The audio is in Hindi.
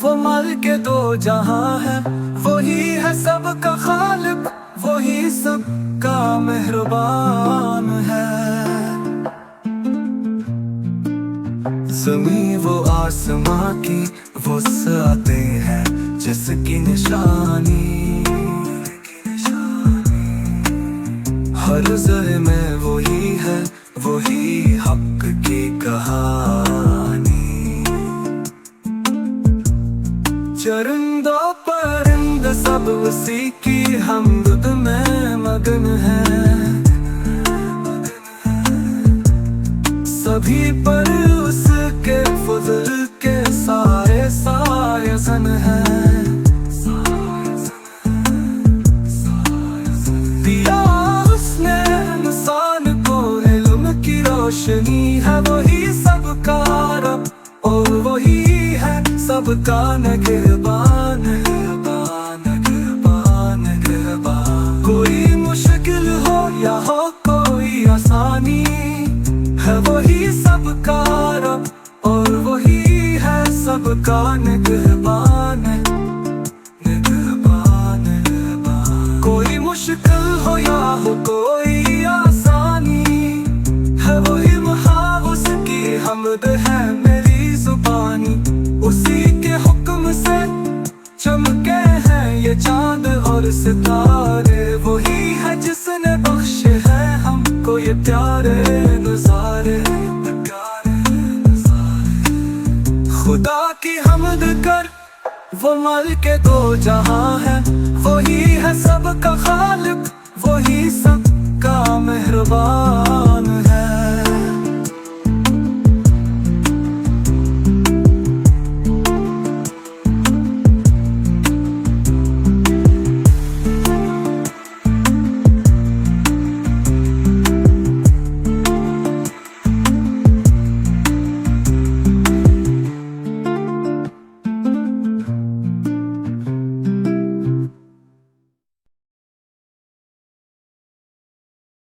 वो मालिक के दो जहां है, वही है सबका खालिक, वही सबका मेहरबान है। ज़मीं वो आसमां की वुसअते हैं जिसकी निशानी, हर ज़रे में वही है, वही हक की कहानी। चरिंदा परिंदा सब उसी की हमद में मगन है, सभी पर उसके फजल के सारे सायसन है। दिया उसने इंसान को इल्म की रोशनी है, वही सबका रब और वही है सबका निगहबान। कोई मुश्किल हो या हो कोई आसानी, है वही सबका रब और वही है सबका निगहबान। कोई मुश्किल हो या हो कोई आसानी, है वही वहाँ उसकी हमद है मेरी जुबानी। उसी के हुक्म से चमके हैं ये चांद और सितारे, वही है जिसने बख्शे हैं हमको ये प्यारे नज़ारे। खुदा की हमद कर, वो मालिक के दो जहां है, वही है सबका खालिक, वही सबका मेहरबान।